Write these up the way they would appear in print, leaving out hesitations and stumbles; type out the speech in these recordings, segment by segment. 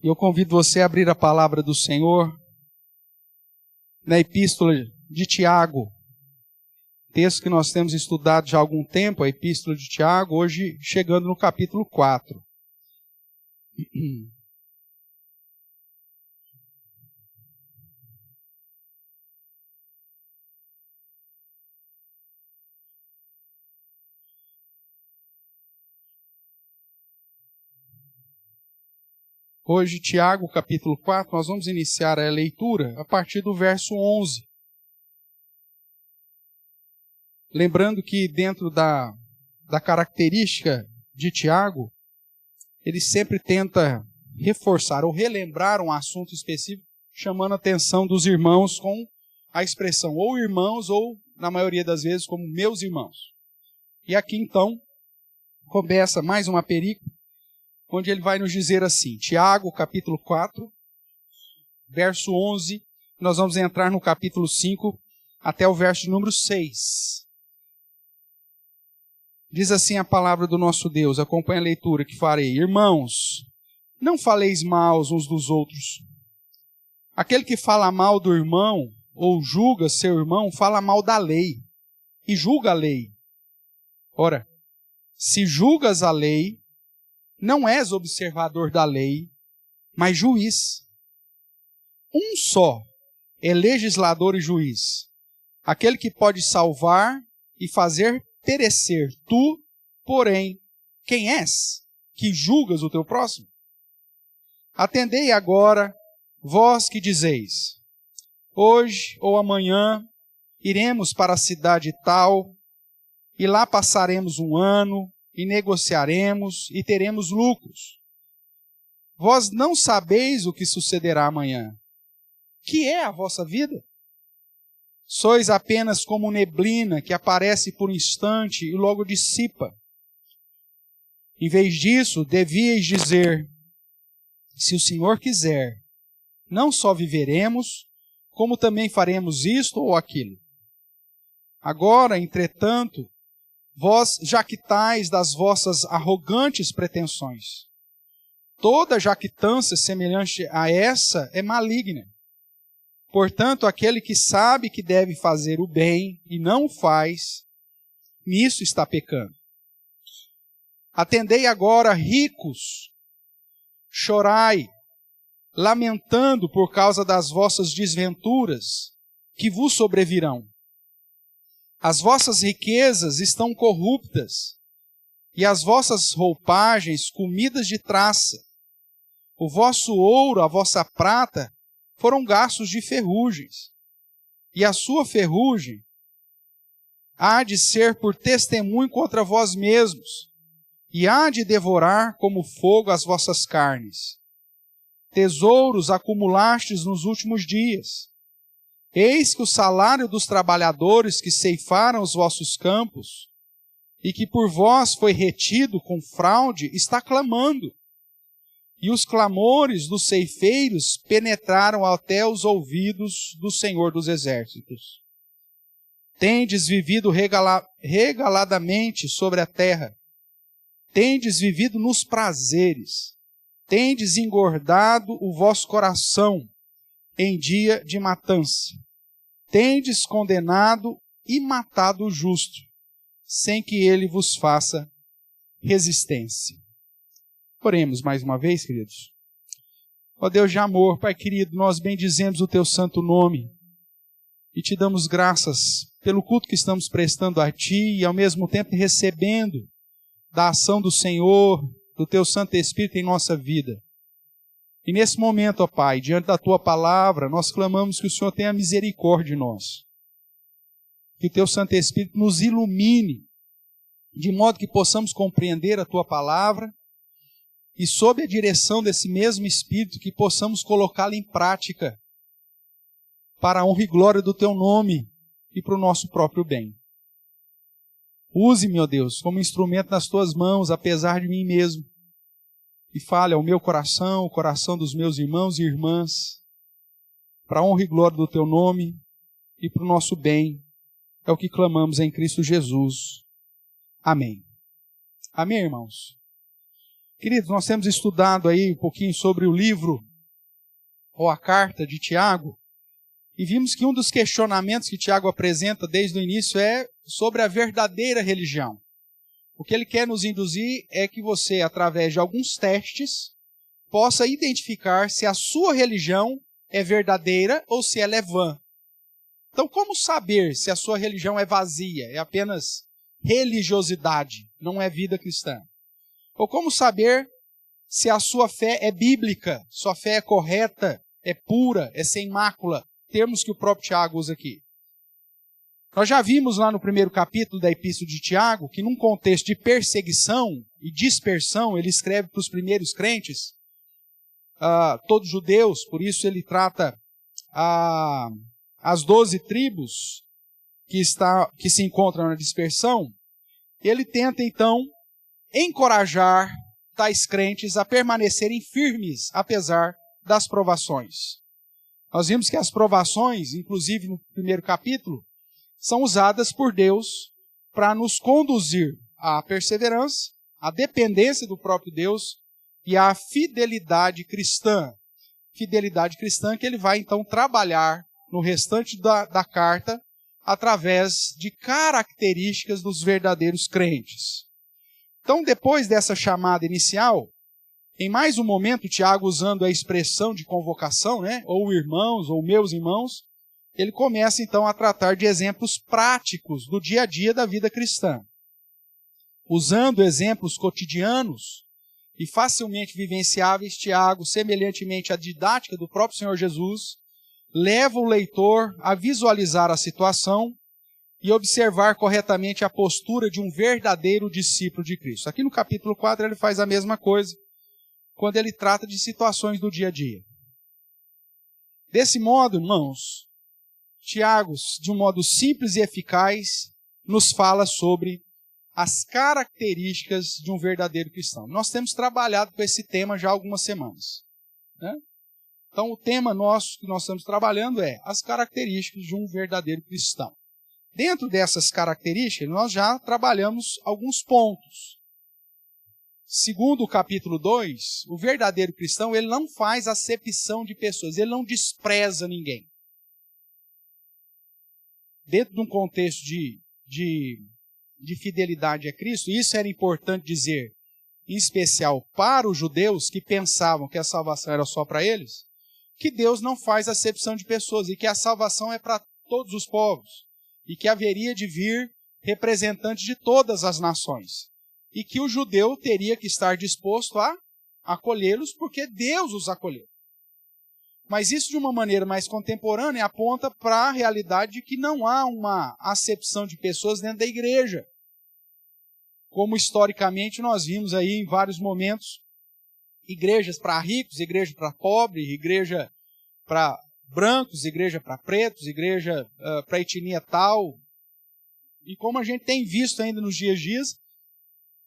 E eu convido você a abrir a palavra do Senhor na Epístola de Tiago. Texto que nós temos estudado já há algum tempo, a Epístola de Tiago, hoje chegando no capítulo 4. Hoje, Tiago, capítulo 4, nós vamos iniciar a leitura a partir do verso 11. Lembrando que dentro da característica de Tiago, ele sempre tenta reforçar ou relembrar um assunto específico, chamando a atenção dos irmãos com a expressão ou irmãos ou, na maioria das vezes, como meus irmãos. E aqui, então, começa mais uma perícope, onde ele vai nos dizer assim, Tiago, capítulo 4, verso 11, nós vamos entrar no capítulo 5 até o verso número 6. Diz assim a palavra do nosso Deus, acompanha a leitura que farei. Irmãos, não faleis mal uns dos outros. Aquele que fala mal do irmão ou julga seu irmão, fala mal da lei e julga a lei. Ora, se julgas a lei, não és observador da lei, mas juiz. Um só é legislador e juiz, aquele que pode salvar e fazer perecer. Tu, porém, quem és que julgas o teu próximo? Atendei agora, vós que dizeis, hoje ou amanhã iremos para a cidade tal, e lá passaremos um ano, e negociaremos, e teremos lucros. Vós não sabeis o que sucederá amanhã. Que é a vossa vida? Sois apenas como neblina que aparece por um instante e logo dissipa. Em vez disso, devíeis dizer, se o Senhor quiser, não só viveremos, como também faremos isto ou aquilo. Agora, entretanto, vós jactais das vossas arrogantes pretensões. Toda jactância semelhante a essa é maligna. Portanto, aquele que sabe que deve fazer o bem e não o faz, nisso está pecando. Atendei agora, ricos, chorai, lamentando por causa das vossas desventuras, que vos sobrevirão. As vossas riquezas estão corruptas, e as vossas roupagens comidas de traça. O vosso ouro, a vossa prata, foram gastos de ferrugens, e a sua ferrugem há de ser por testemunho contra vós mesmos, e há de devorar como fogo as vossas carnes. Tesouros acumulastes nos últimos dias. Eis que o salário dos trabalhadores que ceifaram os vossos campos, e que por vós foi retido com fraude, está clamando. E os clamores dos ceifeiros penetraram até os ouvidos do Senhor dos Exércitos. Tendes vivido regaladamente sobre a terra. Tendes vivido nos prazeres. Tendes engordado o vosso coração em dia de matança. Tendes condenado e matado o justo, sem que ele vos faça resistência. Oremos mais uma vez, queridos. Ó Deus de amor, Pai querido, nós bendizemos o Teu santo nome e Te damos graças pelo culto que estamos prestando a Ti e ao mesmo tempo recebendo da ação do Senhor, do Teu Santo Espírito em nossa vida. E nesse momento, ó Pai, diante da Tua palavra, nós clamamos que o Senhor tenha misericórdia de nós. Que o Teu Santo Espírito nos ilumine, de modo que possamos compreender a Tua palavra e sob a direção desse mesmo Espírito que possamos colocá-la em prática para a honra e glória do Teu nome e para o nosso próprio bem. Use-me, ó Deus, como instrumento nas Tuas mãos, apesar de mim mesmo. E fale ao meu coração, o coração dos meus irmãos e irmãs, para a honra e glória do Teu nome e para o nosso bem. É o que clamamos em Cristo Jesus. Amém. Amém, irmãos? Queridos, nós temos estudado aí um pouquinho sobre o livro, ou a carta de Tiago, e vimos que um dos questionamentos que Tiago apresenta desde o início é sobre a verdadeira religião. O que ele quer nos induzir é que você, através de alguns testes, possa identificar se a sua religião é verdadeira ou se ela é vã. Então, como saber se a sua religião é vazia, é apenas religiosidade, não é vida cristã? Ou como saber se a sua fé é bíblica, sua fé é correta, é pura, é sem mácula, termos que o próprio Tiago usa aqui. Nós já vimos lá no primeiro capítulo da Epístola de Tiago que num contexto de perseguição e dispersão, ele escreve para os primeiros crentes, todos judeus, por isso ele trata as 12 tribos que se encontram na dispersão. Ele tenta então encorajar tais crentes a permanecerem firmes, apesar das provações. Nós vimos que as provações, inclusive no primeiro capítulo, são usadas por Deus para nos conduzir à perseverança, à dependência do próprio Deus e à fidelidade cristã. Fidelidade cristã que ele vai então trabalhar no restante da carta através de características dos verdadeiros crentes. Então, depois dessa chamada inicial, em mais um momento, Tiago, usando a expressão de convocação, ou irmãos, ou meus irmãos, ele começa então a tratar de exemplos práticos do dia a dia da vida cristã. Usando exemplos cotidianos e facilmente vivenciáveis, Tiago, semelhantemente à didática do próprio Senhor Jesus, leva o leitor a visualizar a situação e observar corretamente a postura de um verdadeiro discípulo de Cristo. Aqui no capítulo 4 ele faz a mesma coisa, quando ele trata de situações do dia a dia. Desse modo, irmãos, Tiago, de um modo simples e eficaz, nos fala sobre as características de um verdadeiro cristão. Nós temos trabalhado com esse tema já há algumas semanas, Então, o tema nosso que nós estamos trabalhando é as características de um verdadeiro cristão. Dentro dessas características, nós já trabalhamos alguns pontos. Segundo o capítulo 2, o verdadeiro cristão, ele não faz acepção de pessoas, ele não despreza ninguém. Dentro de um contexto de fidelidade a Cristo, isso era importante dizer, em especial para os judeus que pensavam que a salvação era só para eles, que Deus não faz acepção de pessoas e que a salvação é para todos os povos e que haveria de vir representantes de todas as nações e que o judeu teria que estar disposto a acolhê-los porque Deus os acolheu. Mas isso, de uma maneira mais contemporânea, aponta para a realidade de que não há uma acepção de pessoas dentro da igreja. Como historicamente nós vimos aí em vários momentos, igrejas para ricos, igreja para pobres, igreja para brancos, igreja para pretos, igreja para etnia tal. E como a gente tem visto ainda nos dias,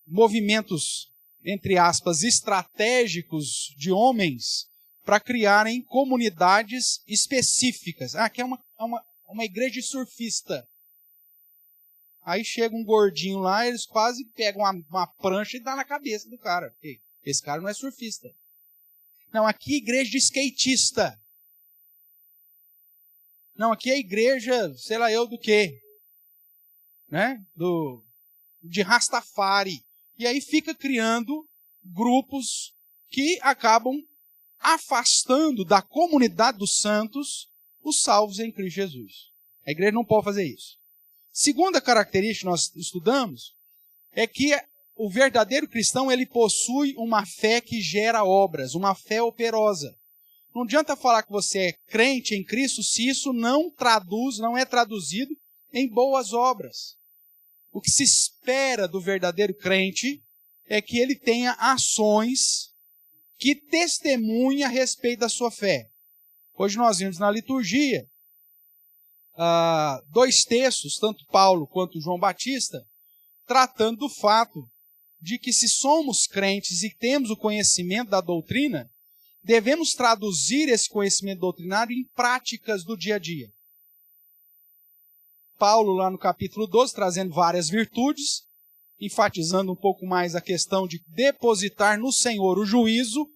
movimentos, entre aspas, estratégicos de homens para criarem comunidades específicas. Aqui é uma igreja surfista. Aí chega um gordinho lá, eles quase pegam uma prancha e dão na cabeça do cara. Esse cara não é surfista. Não, aqui é igreja de skatista. Não, aqui é igreja, sei lá eu do quê. De Rastafari. E aí fica criando grupos que acabam afastando da comunidade dos santos os salvos em Cristo Jesus. A igreja não pode fazer isso. Segunda característica que nós estudamos é que o verdadeiro cristão ele possui uma fé que gera obras, uma fé operosa. Não adianta falar que você é crente em Cristo se isso não é traduzido em boas obras. O que se espera do verdadeiro crente é que ele tenha ações que testemunhem a respeito da sua fé. Hoje nós vimos na liturgia 2 textos, tanto Paulo quanto João Batista, tratando do fato de que se somos crentes e temos o conhecimento da doutrina, devemos traduzir esse conhecimento doutrinário em práticas do dia a dia. Paulo, lá no capítulo 12, trazendo várias virtudes, enfatizando um pouco mais a questão de depositar no Senhor o juízo,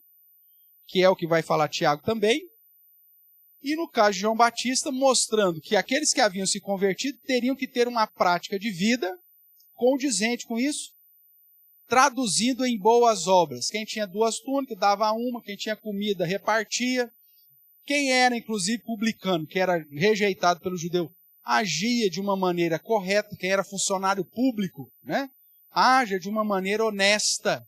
que é o que vai falar Tiago também. E no caso de João Batista, mostrando que aqueles que haviam se convertido teriam que ter uma prática de vida condizente com isso, traduzindo em boas obras. Quem tinha 2 túnicas, dava uma, quem tinha comida, repartia. Quem era, inclusive, publicano, que era rejeitado pelo judeu, agia de uma maneira correta. Quem era funcionário público, né? Agia de uma maneira honesta.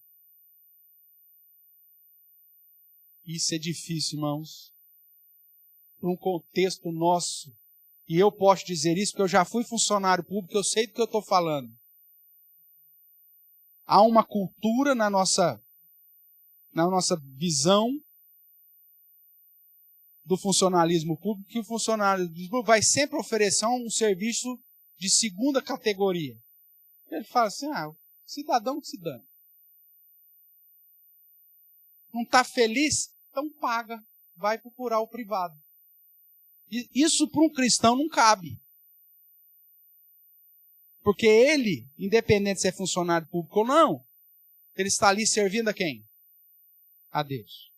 Isso é difícil, irmãos, para um contexto nosso. E eu posso dizer isso porque eu já fui funcionário público, eu sei do que eu estou falando. Há uma cultura na nossa visão do funcionalismo público, que o funcionalismo público vai sempre oferecer um serviço de segunda categoria. Ele fala assim, cidadão que se dane. Não está feliz? Então paga, vai procurar o privado. E isso para um cristão não cabe. Porque ele, independente se é funcionário público ou não, ele está ali servindo a quem? A Deus.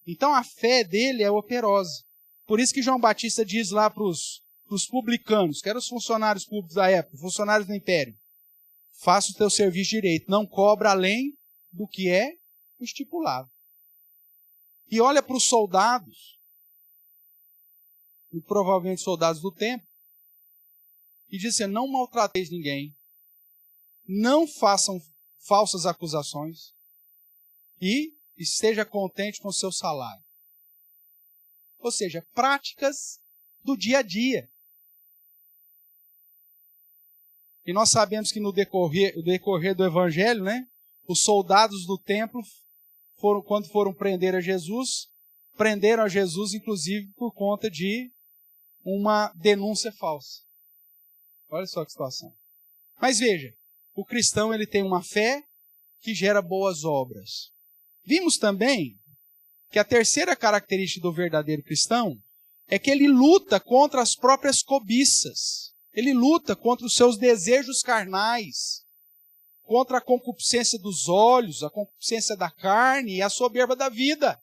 Então a fé dele é operosa. Por isso que João Batista diz lá para os publicanos, que eram os funcionários públicos da época, funcionários do império, faça o teu serviço direito, não cobra além do que é estipulado. E olha para os soldados, e provavelmente soldados do templo, e diz assim, não maltrateis ninguém, não façam falsas acusações, e esteja contente com o seu salário. Ou seja, práticas do dia a dia. E nós sabemos que no decorrer do evangelho, né, os soldados do templo, quando foram prender a Jesus, prenderam a Jesus, inclusive, por conta de uma denúncia falsa. Olha só que situação. Mas veja, o cristão ele tem uma fé que gera boas obras. Vimos também que a terceira característica do verdadeiro cristão é que ele luta contra as próprias cobiças. Ele luta contra os seus desejos carnais, contra a concupiscência dos olhos, a concupiscência da carne e a soberba da vida.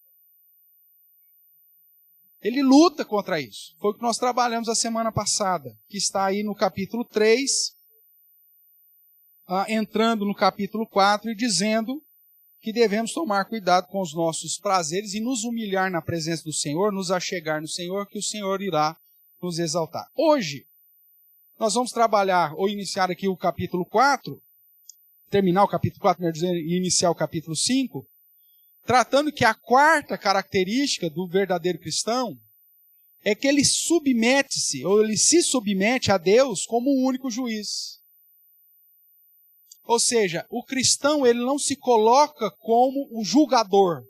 Ele luta contra isso. Foi o que nós trabalhamos a semana passada, que está aí no capítulo 3, entrando no capítulo 4 e dizendo que devemos tomar cuidado com os nossos prazeres e nos humilhar na presença do Senhor, nos achegar no Senhor, que o Senhor irá nos exaltar. Hoje, nós vamos trabalhar, ou iniciar aqui o capítulo 4, terminar o capítulo 4, quer dizer, e iniciar o capítulo 5, tratando que a quarta característica do verdadeiro cristão é que ele submete-se, ou ele se submete a Deus como o único juiz. Ou seja, o cristão ele não se coloca como o julgador,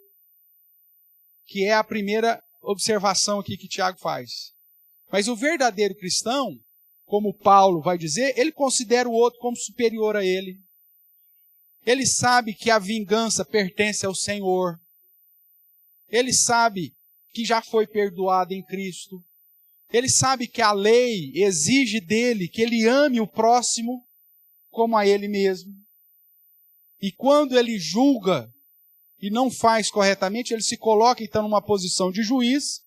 que é a primeira observação aqui que Tiago faz. Mas o verdadeiro cristão, como Paulo vai dizer, ele considera o outro como superior a ele. Ele sabe que a vingança pertence ao Senhor. Ele sabe que já foi perdoado em Cristo. Ele sabe que a lei exige dele que ele ame o próximo como a ele mesmo. E quando ele julga e não faz corretamente, ele se coloca então numa posição de juiz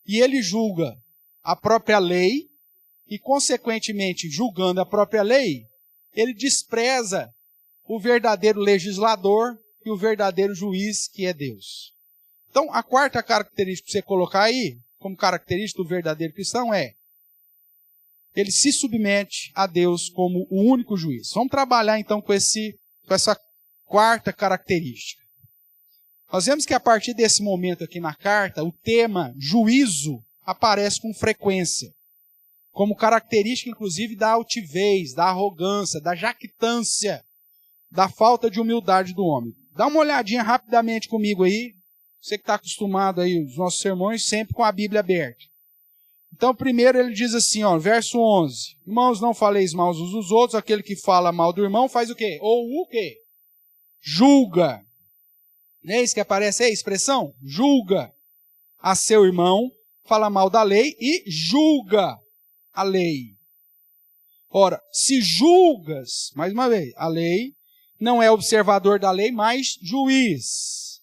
e ele julga a própria lei e, consequentemente, julgando a própria lei, ele despreza o verdadeiro legislador e o verdadeiro juiz, que é Deus. Então, a quarta característica que você colocar aí, como característica do verdadeiro cristão, é ele se submete a Deus como o único juiz. Vamos trabalhar então com essa quarta característica. Nós vemos que a partir desse momento aqui na carta, o tema juízo aparece com frequência, como característica inclusive da altivez, da arrogância, da jactância, da falta de humildade do homem. Dá uma olhadinha rapidamente comigo aí, você que está acostumado aí, os nossos sermões, sempre com a Bíblia aberta. Então, primeiro ele diz assim, verso 11. Irmãos, não faleis mal uns dos outros, aquele que fala mal do irmão faz o quê? Ou o quê? Julga. Não é isso que aparece aí, a expressão? Julga a seu irmão, fala mal da lei e julga a lei. Ora, se julgas, mais uma vez, a lei não é observador da lei, mas juiz.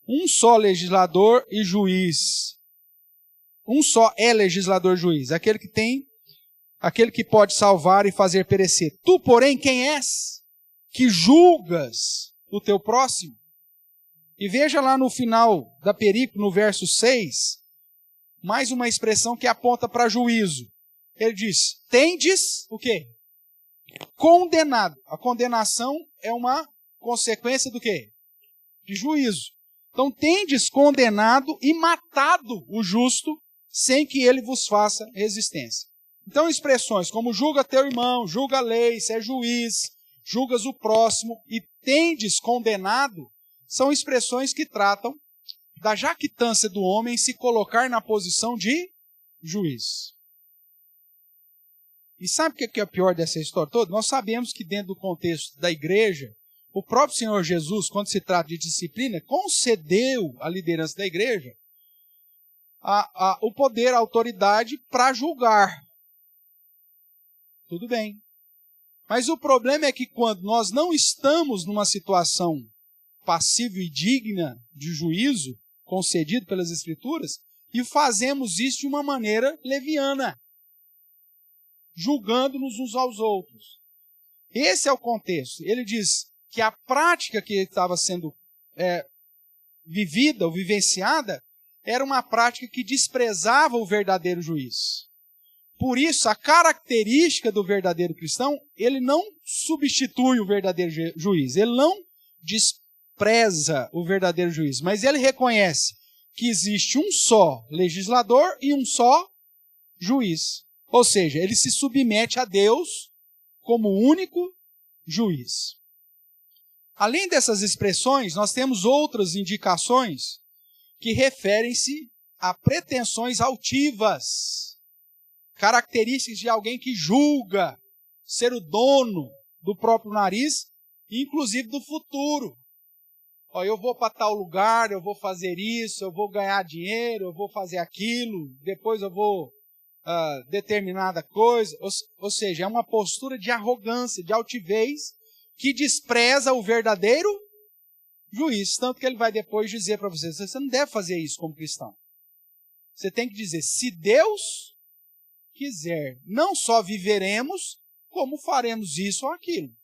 Um só legislador e juiz. Um só é legislador e juiz, aquele que pode salvar e fazer perecer. Tu, porém, quem és? Que julgas o teu próximo? E veja lá no final da perícope, no verso 6, mais uma expressão que aponta para juízo. Ele diz, tendes o quê? Condenado. A condenação é uma consequência do quê? De juízo. Então, tendes condenado e matado o justo, sem que ele vos faça resistência. Então, expressões como julga teu irmão, julga a lei, se é juiz, julgas o próximo e tendes condenado, são expressões que tratam da jactância do homem se colocar na posição de juiz. E sabe o que é o pior dessa história toda? Nós sabemos que dentro do contexto da igreja, o próprio Senhor Jesus, quando se trata de disciplina, concedeu à liderança da igreja o poder, a autoridade para julgar. Tudo bem. Mas o problema é que quando nós não estamos numa situação passível e digna de juízo, concedido pelas Escrituras, e fazemos isso de uma maneira leviana, julgando-nos uns aos outros. Esse é o contexto. Ele diz que a prática que estava sendo vivida ou vivenciada era uma prática que desprezava o verdadeiro juiz. Por isso, a característica do verdadeiro cristão, ele não substitui o verdadeiro juiz, ele não despreza o verdadeiro juiz, mas ele reconhece que existe um só legislador e um só juiz. Ou seja, ele se submete a Deus como único juiz. Além dessas expressões, nós temos outras indicações que referem-se a pretensões altivas, características de alguém que julga ser o dono do próprio nariz, inclusive do futuro. Eu vou para tal lugar, eu vou fazer isso, eu vou ganhar dinheiro, eu vou fazer aquilo, depois eu vou determinada coisa. Ou seja, é uma postura de arrogância, de altivez, que despreza o verdadeiro juiz. Tanto que ele vai depois dizer para você não deve fazer isso como cristão. Você tem que dizer, se Deus quiser, não só viveremos, como faremos isso ou aquilo.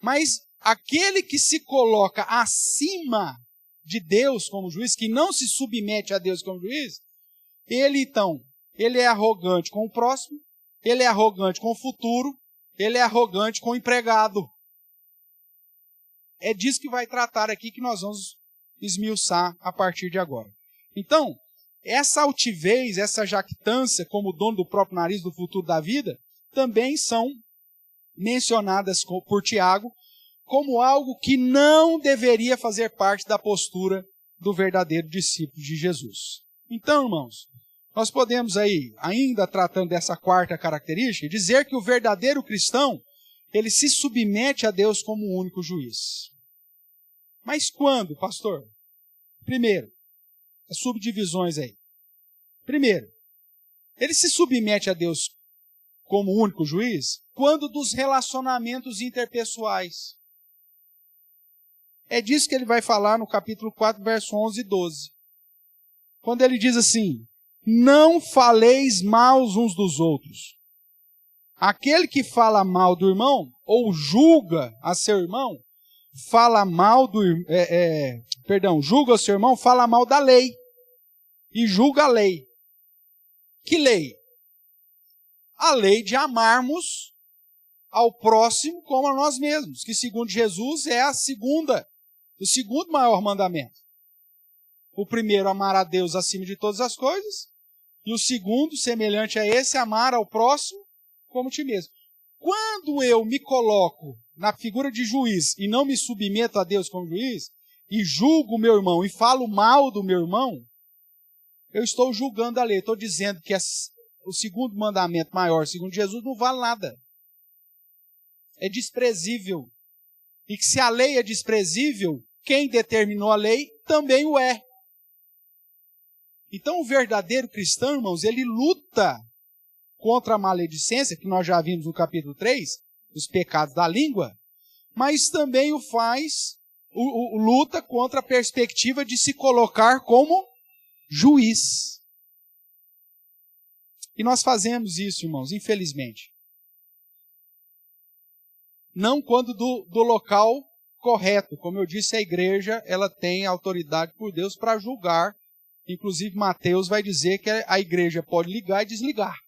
Mas aquele que se coloca acima de Deus como juiz, que não se submete a Deus como juiz, ele é arrogante com o próximo, ele é arrogante com o futuro, ele é arrogante com o empregado. É disso que vai tratar aqui, que nós vamos esmiuçar a partir de agora. Então, essa altivez, essa jactância como dono do próprio nariz, do futuro da vida, também são mencionadas por Tiago como algo que não deveria fazer parte da postura do verdadeiro discípulo de Jesus. Então, irmãos, nós podemos aí, ainda tratando dessa quarta característica, dizer que o verdadeiro cristão, ele se submete a Deus como o único juiz. Mas quando, pastor? Primeiro, as subdivisões aí. Primeiro, ele se submete a Deus como o único juiz quando dos relacionamentos interpessoais. É disso que ele vai falar no capítulo 4, verso 11 e 12. Quando ele diz assim, não faleis mal uns dos outros. Aquele que fala mal do irmão, ou julga a seu irmão, julga o seu irmão, fala mal da lei. E julga a lei. Que lei? A lei de amarmos ao próximo como a nós mesmos, que segundo Jesus é o segundo maior mandamento. O primeiro, amar a Deus acima de todas as coisas, e o segundo, semelhante a esse, amar ao próximo como ti mesmo. Quando eu me coloco na figura de juiz e não me submeto a Deus como juiz, e julgo o meu irmão e falo mal do meu irmão, eu estou julgando a lei. Estou dizendo que o segundo mandamento maior, segundo Jesus, não vale nada. É desprezível. E que se a lei é desprezível, quem determinou a lei também o é. Então o verdadeiro cristão, irmãos, ele luta contra a maledicência, que nós já vimos no capítulo 3, os pecados da língua, mas também o faz, luta contra a perspectiva de se colocar como juiz. E nós fazemos isso, irmãos, infelizmente. Não quando do local correto. Como eu disse, a igreja ela tem autoridade por Deus para julgar. Inclusive, Mateus vai dizer que a igreja pode ligar e desligar.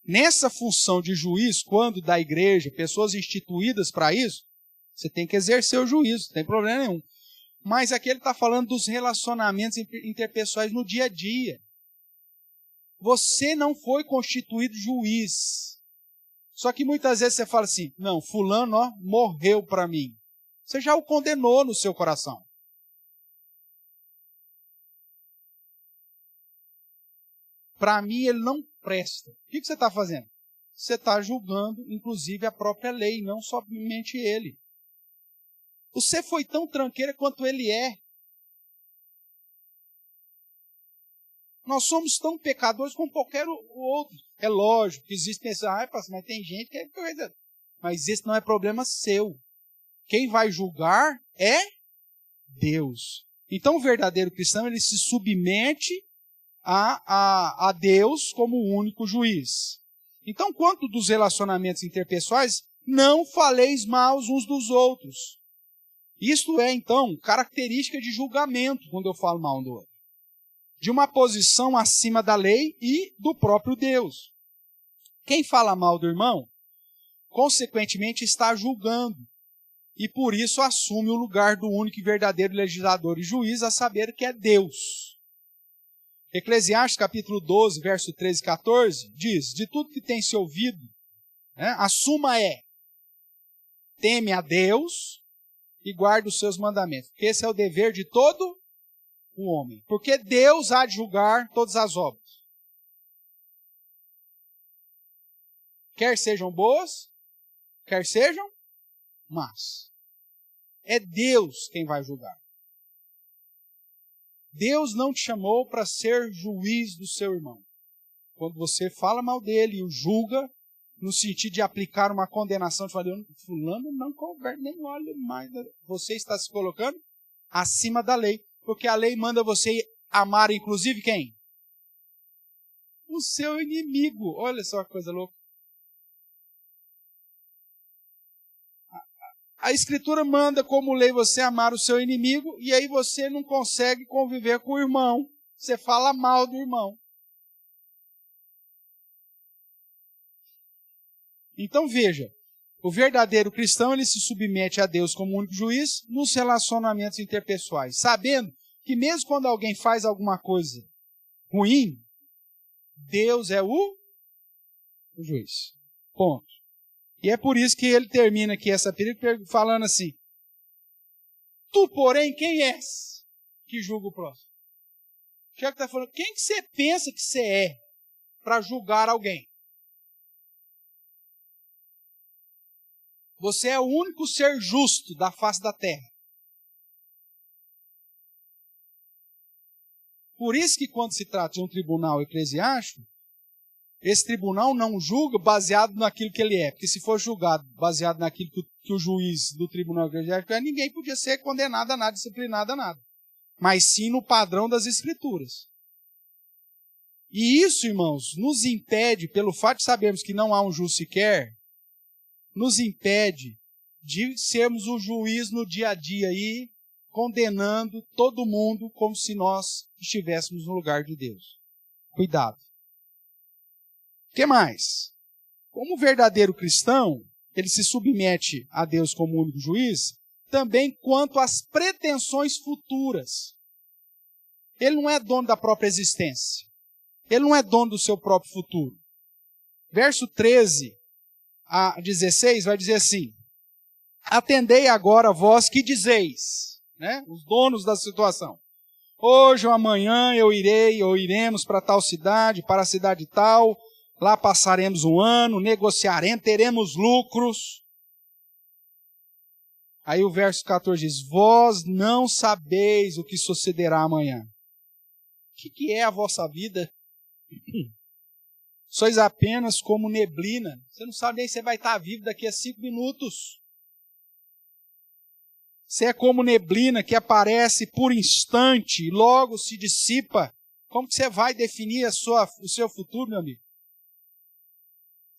Nessa função de juiz, quando da igreja, pessoas instituídas para isso, você tem que exercer o juízo, não tem problema nenhum. Mas aqui ele está falando dos relacionamentos interpessoais no dia a dia. Você não foi constituído juiz. Só que muitas vezes você fala assim, não, fulano morreu para mim. Você já o condenou no seu coração. Para mim ele não presta. O que você está fazendo? Você está julgando, inclusive, a própria lei, não somente ele. Você foi tão tranqueira quanto ele é. Nós somos tão pecadores como qualquer outro. É lógico que existe pessoas, mas tem gente que é coisa. Mas esse não é problema seu. Quem vai julgar é Deus. Então o verdadeiro cristão, ele se submete a Deus como o único juiz. Então, quanto dos relacionamentos interpessoais, não faleis mal uns dos outros. Isto é, então, característica de julgamento, quando eu falo mal um do outro. De uma posição acima da lei e do próprio Deus. Quem fala mal do irmão, consequentemente está julgando, e por isso assume o lugar do único e verdadeiro legislador e juiz, a saber que é Deus. Eclesiastes capítulo 12, verso 13 e 14, diz, de tudo que tem se ouvido, a suma é, teme a Deus e guarda os seus mandamentos, porque esse é o dever de todo o homem, porque Deus há de julgar todas as obras. Quer sejam boas, quer sejam más. É Deus quem vai julgar. Deus não te chamou para ser juiz do seu irmão. Quando você fala mal dele e o julga, no sentido de aplicar uma condenação, de falar, fulano não conversa, nem olha mais. Você está se colocando acima da lei. Porque a lei manda você amar, inclusive, quem? O seu inimigo. Olha só que coisa louca. A Escritura manda como lei você amar o seu inimigo, e aí você não consegue conviver com o irmão. Você fala mal do irmão. Então veja, o verdadeiro cristão ele se submete a Deus como único juiz nos relacionamentos interpessoais, sabendo que mesmo quando alguém faz alguma coisa ruim, Deus é o juiz. Ponto. E é por isso que ele termina aqui essa pergunta falando assim, tu, porém, quem és que julga o próximo? O Tiago está falando, quem que você pensa que você é para julgar alguém? Você é o único ser justo da face da terra. Por isso que quando se trata de um tribunal eclesiástico, esse tribunal não julga baseado naquilo que ele é. Porque se for julgado baseado naquilo que o juiz do tribunal eclesiástico é, ninguém podia ser condenado a nada, disciplinado a nada. Mas sim no padrão das Escrituras. E isso, irmãos, nos impede, pelo fato de sabermos que não há um juiz sequer, nos impede de sermos o juiz no dia a dia aí, condenando todo mundo como se nós estivéssemos no lugar de Deus. Cuidado. O que mais? Como verdadeiro cristão, ele se submete a Deus como único juiz, também quanto às pretensões futuras. Ele não é dono da própria existência. Ele não é dono do seu próprio futuro. Verso 13 a 16 vai dizer assim, atendei agora vós que dizeis, os donos da situação. Hoje ou amanhã eu irei ou iremos para tal cidade, para a cidade tal, lá passaremos um ano, negociaremos, teremos lucros. Aí o verso 14 diz, vós não sabeis o que sucederá amanhã. O que é a vossa vida? sois apenas como neblina. Você não sabe nem se você vai estar vivo daqui a 5 minutos. Você é como neblina que aparece por instante e logo se dissipa. Como que você vai definir o seu futuro, meu amigo?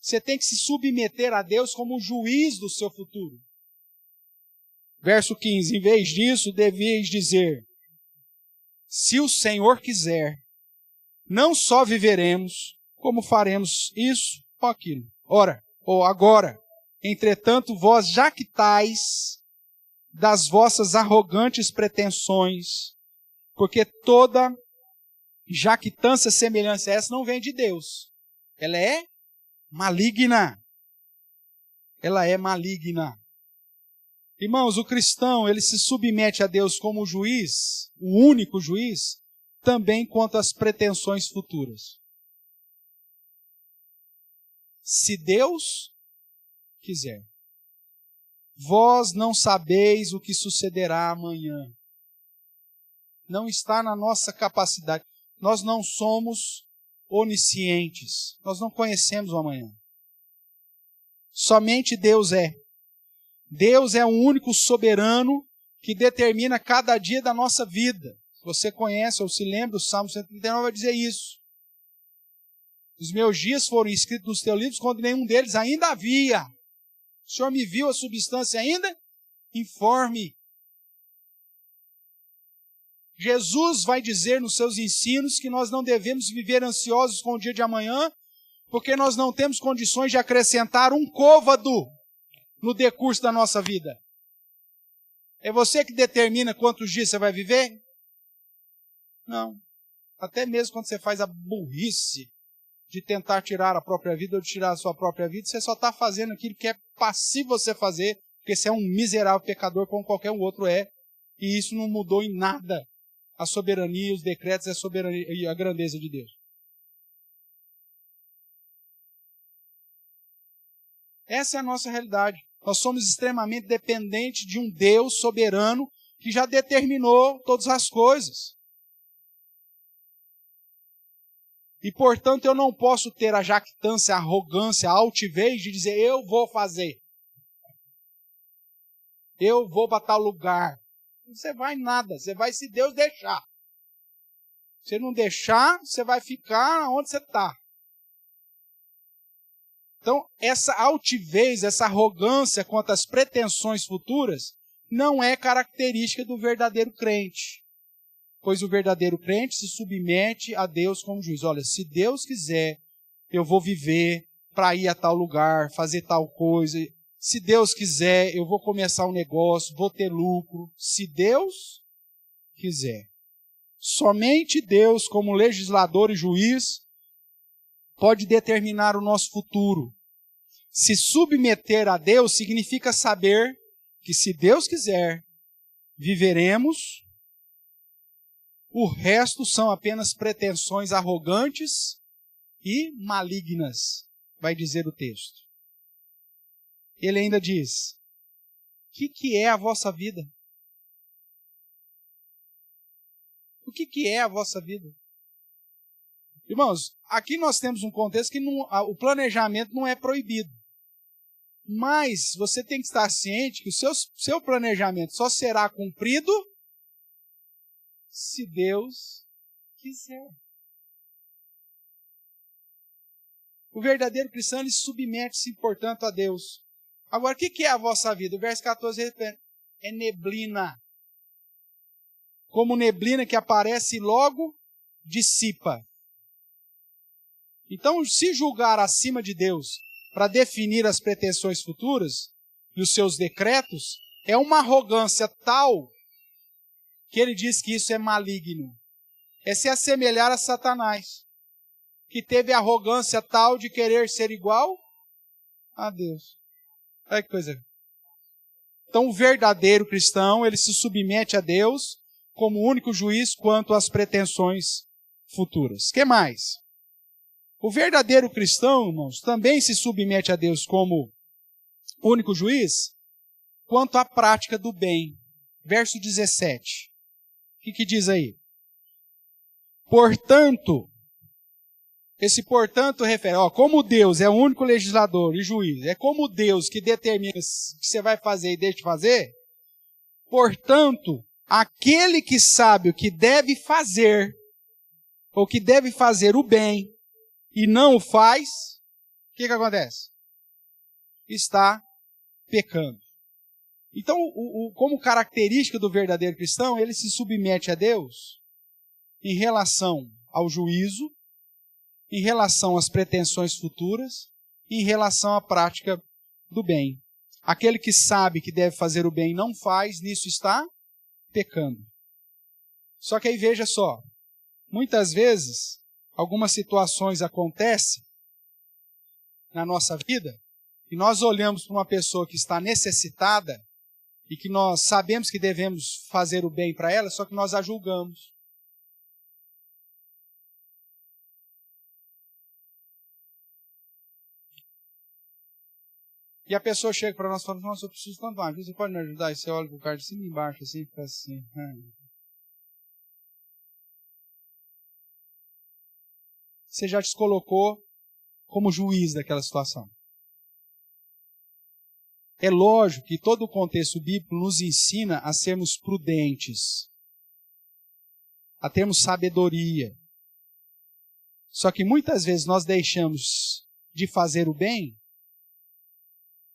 Você tem que se submeter a Deus como o juiz do seu futuro. Verso 15, em vez disso, deveis dizer, se o Senhor quiser, não só viveremos, como faremos isso ou aquilo. Ora, ou agora, entretanto, vós jactais das vossas arrogantes pretensões, porque toda jactância semelhante a essa não vem de Deus. Ela é maligna. Ela é maligna. Irmãos, o cristão, ele se submete a Deus como juiz, o único juiz, também quanto às pretensões futuras. Se Deus quiser. Vós não sabeis o que sucederá amanhã. Não está na nossa capacidade. Nós não somos oniscientes. Nós não conhecemos o amanhã. Somente Deus é. Deus é o único soberano que determina cada dia da nossa vida. Você conhece ou se lembra, o Salmo 139 vai dizer isso. Os meus dias foram escritos nos teus livros quando nenhum deles ainda havia. O Senhor me viu a substância ainda? Informe. Jesus vai dizer nos seus ensinos que nós não devemos viver ansiosos com o dia de amanhã, porque nós não temos condições de acrescentar um côvado no decurso da nossa vida. É você que determina quantos dias você vai viver? Não. Até mesmo quando você faz a burrice de tentar tirar a própria vida ou de tirar a sua própria vida, você só está fazendo aquilo que é passivo você fazer, porque você é um miserável pecador como qualquer um outro é, e isso não mudou em nada a soberania, os decretos e a grandeza de Deus. Essa é a nossa realidade. Nós somos extremamente dependentes de um Deus soberano que já determinou todas as coisas. E, portanto, eu não posso ter a jactância, a arrogância, a altivez de dizer, eu vou fazer. Eu vou para tal lugar. Você vai nada, você vai se Deus deixar. Se não deixar, você vai ficar onde você está. Então, essa altivez, essa arrogância quanto às pretensões futuras, não é característica do verdadeiro crente. Pois o verdadeiro crente se submete a Deus como juiz. Olha, se Deus quiser, eu vou viver para ir a tal lugar, fazer tal coisa. Se Deus quiser, eu vou começar um negócio, vou ter lucro. Se Deus quiser. Somente Deus, como legislador e juiz, pode determinar o nosso futuro. Se submeter a Deus significa saber que, se Deus quiser, viveremos. O resto são apenas pretensões arrogantes e malignas, vai dizer o texto. Ele ainda diz, o que é a vossa vida? O que é a vossa vida? Irmãos, aqui nós temos um contexto que o planejamento não é proibido. Mas você tem que estar ciente que o seu planejamento só será cumprido se Deus quiser. O verdadeiro cristão, ele submete-se, portanto, a Deus. Agora, o que é a vossa vida? O verso 14 é neblina. Como neblina que aparece e logo dissipa. Então, se julgar acima de Deus para definir as pretensões futuras e os seus decretos, é uma arrogância tal que ele diz que isso é maligno. É se assemelhar a Satanás, que teve a arrogância tal de querer ser igual a Deus. Olha que coisa. Então, o verdadeiro cristão, ele se submete a Deus como único juiz quanto às pretensões futuras. O que mais? O verdadeiro cristão, irmãos, também se submete a Deus como único juiz quanto à prática do bem. Verso 17. O que diz aí? Portanto, Esse portanto refere, como Deus é o único legislador e juiz, é como Deus que determina o que você vai fazer e deixa de fazer, portanto, aquele que sabe o que deve fazer, ou que deve fazer o bem, e não o faz, o que acontece? Está pecando. Então, como característica do verdadeiro cristão, ele se submete a Deus em relação ao juízo, em relação às pretensões futuras, e em relação à prática do bem. Aquele que sabe que deve fazer o bem e não faz, nisso está pecando. Só que aí veja só, muitas vezes, algumas situações acontecem na nossa vida, e nós olhamos para uma pessoa que está necessitada, e que nós sabemos que devemos fazer o bem para ela, só que nós a julgamos. E a pessoa chega para nós e fala, nossa, eu preciso tanto de uma ajuda, você pode me ajudar? E você olha para o cara de cima e embaixo, assim, e fica assim. Você já se colocou como juiz daquela situação. É lógico que todo o contexto bíblico nos ensina a sermos prudentes, a termos sabedoria. Só que muitas vezes nós deixamos de fazer o bem,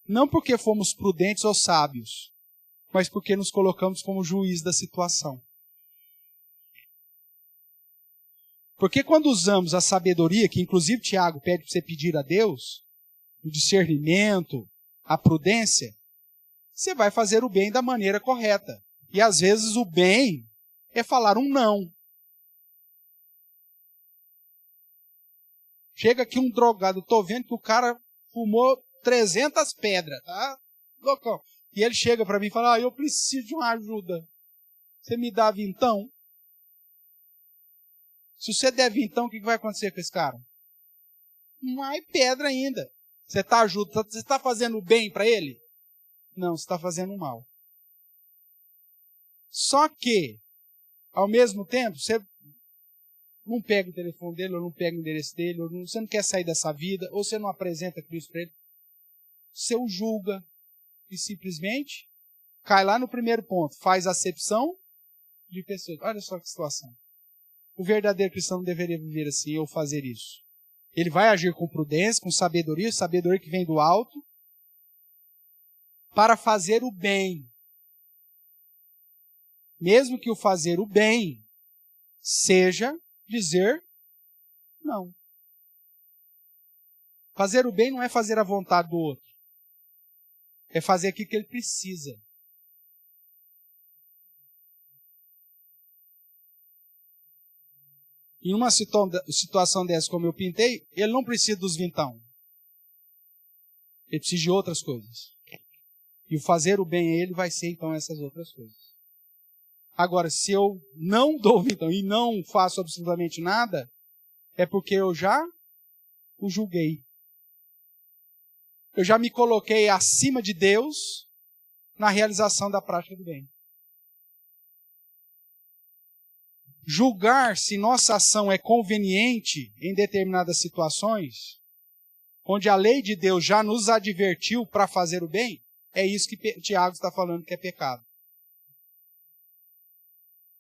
não porque fomos prudentes ou sábios, mas porque nos colocamos como juiz da situação. Porque quando usamos a sabedoria, que inclusive Tiago pede para você pedir a Deus, o discernimento, a prudência, você vai fazer o bem da maneira correta. E às vezes o bem é falar um não. Chega aqui um drogado, estou vendo que o cara fumou 300 pedras, tá? Loucão. E ele chega para mim e fala, eu preciso de uma ajuda. Você me dá vintão? Se você der vintão, o que vai acontecer com esse cara? Mais pedra ainda. Você está ajudando, você está fazendo bem para ele? Não, você está fazendo mal. Só que, ao mesmo tempo, você não pega o telefone dele, ou não pega o endereço dele, ou não, você não quer sair dessa vida, ou você não apresenta Cristo para ele. Você o julga e simplesmente cai lá no primeiro ponto, faz acepção de pessoas. Olha só que situação. O verdadeiro cristão não deveria viver assim ou fazer isso. Ele vai agir com prudência, com sabedoria que vem do alto, para fazer o bem. Mesmo que o fazer o bem seja dizer não. Fazer o bem não é fazer a vontade do outro. É fazer aquilo que ele precisa. Em uma situação dessa como eu pintei, ele não precisa dos vintão. Ele precisa de outras coisas. E o fazer o bem a ele vai ser então essas outras coisas. Agora, se eu não dou vintão e não faço absolutamente nada, é porque eu já o julguei. Eu já me coloquei acima de Deus na realização da prática do bem. Julgar se nossa ação é conveniente em determinadas situações, onde a lei de Deus já nos advertiu para fazer o bem, é isso que Tiago está falando que é pecado.